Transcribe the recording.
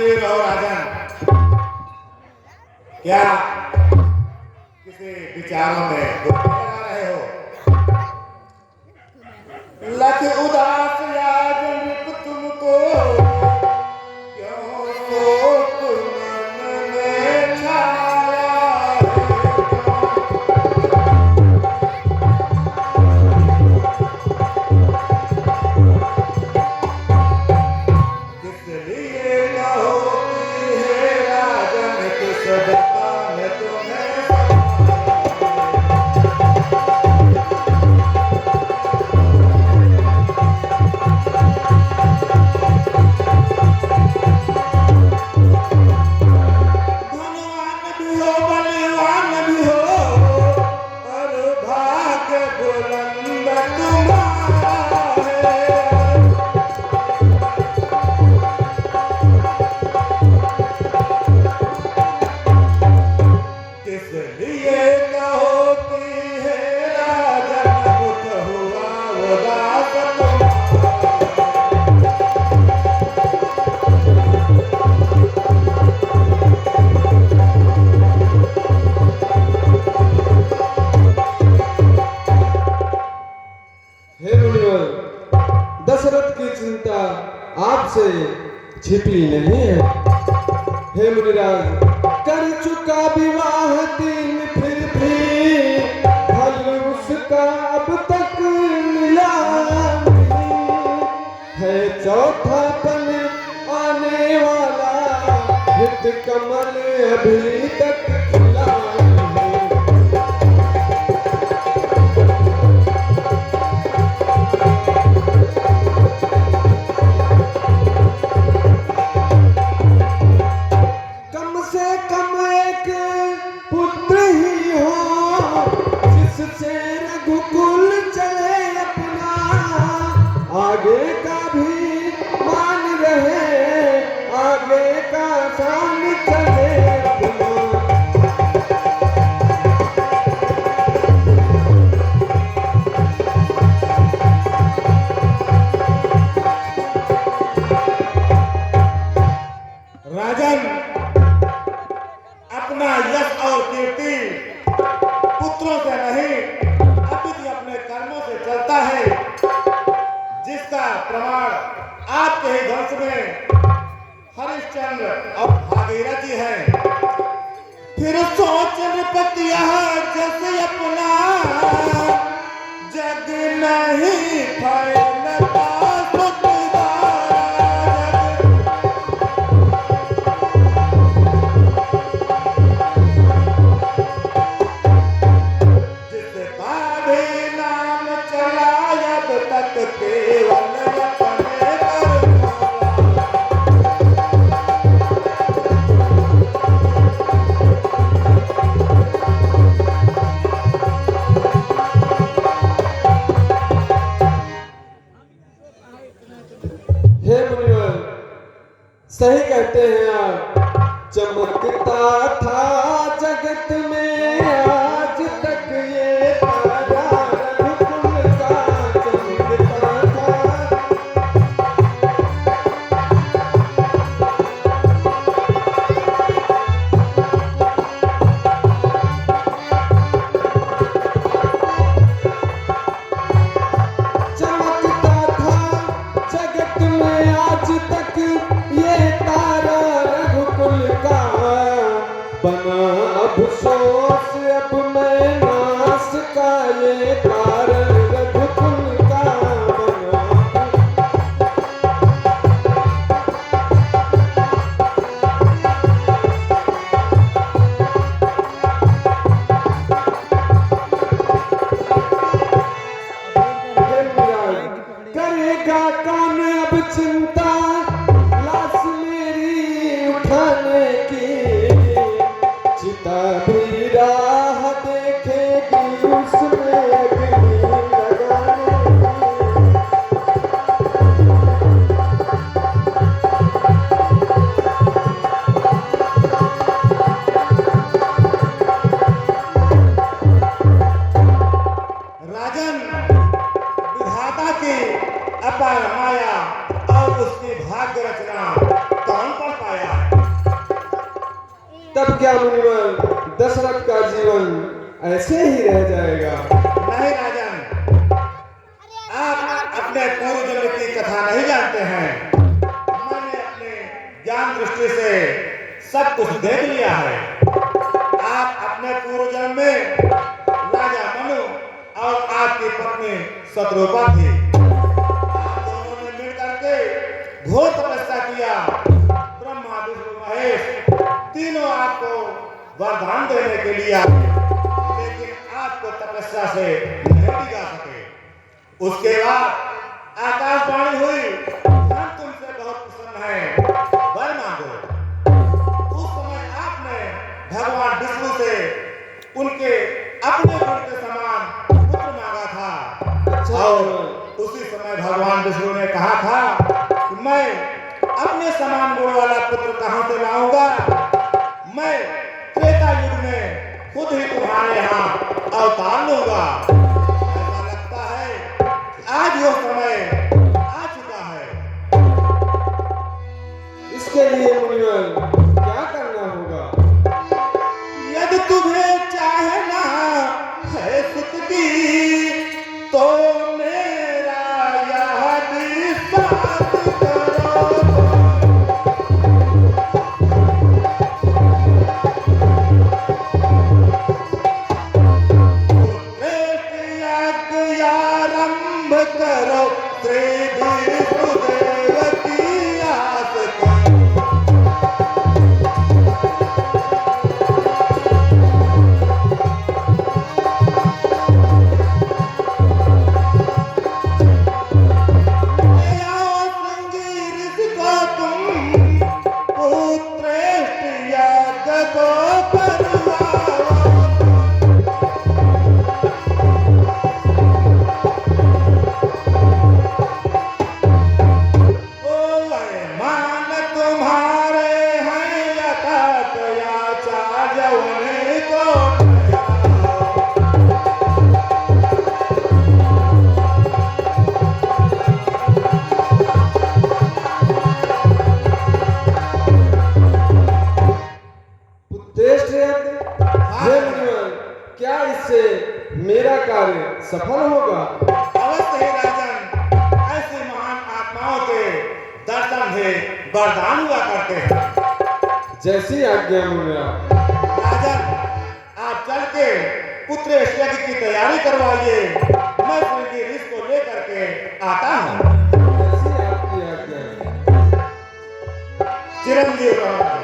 शांति रहो राजन। क्या किसी विचारों में डुबकी लगा रहे हो? लख उदास आज नृप तुमको क्यों शोक मन में छाया है? किस लिए न होती है राजन किस बताने तुम्हें दशरथ की चिंता आपसे छिपी नहीं है। हे मुनिराज, कर चुका विवाह तीन फिर भी फल उसका अब तक मिला नहीं है। चौथा पन आने वाला हित कमल अभी तक खिला नहीं। आगे का भी मान रहे, आगे का शान चले अपना। राजन, अपना यश और कीर्ति पुत्रों से नहीं अपितु अपने कर्मों से चलता है, जिसका प्रमाण आपके ही वंश में हरिश्चंद्र और भागीरथी है। फिर सोच नृपति जैसे अपना जग नहीं फैलता जिसका भी नाम चला अब तक केवल अपने हे मुनिवर, सही कहते हैं आप। चमकता था जगत में आज तक ये तारा रघुकुल का चमकता था। चमकता था जगत में आज तक ये तारा रघुकुल का। बना अफसोस अब मैं नाश का ये कारण रघुकुल का बना। करेगा कौन अब चिंता लाश मेरी उठाने की। चिता भी राह देखेगी उसमें अग्नि लगाने की। राजन, विधाता की अपार माया और उसकी भाग्य रचना कौन पढ़ पाया? तब क्या मुनिवर दशरथ का जीवन ऐसे ही रह जाएगा? नहीं राजन, आप अपने पूर्व जन्म की कथा नहीं जानते हैं। मैंने अपने ज्ञान दृष्टि से सब कुछ देख लिया है। आप अपने पूर्व जन्म में राजा मनु और आपकी पत्नी शत्रुपा थी। आप दोनों ने मिल करके घोर तपस्या किया। ब्रह्मा विष्णु महेश तीनों आपको वरदान देने के लिए आए, लेकिन आपको तपस्या से नहीं टिका सके। उसके बाद आकाशवाणी हुई, हम तुमसे बहुत प्रसन्न हैं, वर मांगो। उस समय आपने भगवान विष्णु से उनके अपने गुण के समान पुत्र मांगा था, और उसी समय भगवान विष्णु ने कहा था कि मैं अपने समान गुण वाला पुत्र कहां से लाऊंगा? मैं त्रेता युग में खुद ही तुम्हारे यहाँ अवतार लूंगा। ऐसा लगता है कि आज वो समय आ चुका है। इसके लिए मुनिवर क्या करना होगा? यदि तुम्हें चाहना है सुखदी तो मेरा यह विश्वास करो। आरंभ करो श्री विष्णुदेव की आस करो। क्या इससे मेरा कार्य सफल होगा? अवश्य ही राजन, ऐसे महान आत्माओं के दर्शन से वरदान हुआ करते हैं। जैसी आज्ञा मुनिया। राजन, आप चल के पुत्र यज्ञ की तैयारी करवाइए, मैं उनकी ऋष को लेकर के आता हूँ। जैसी आपकी आज्ञा। चिरंजीव रहो।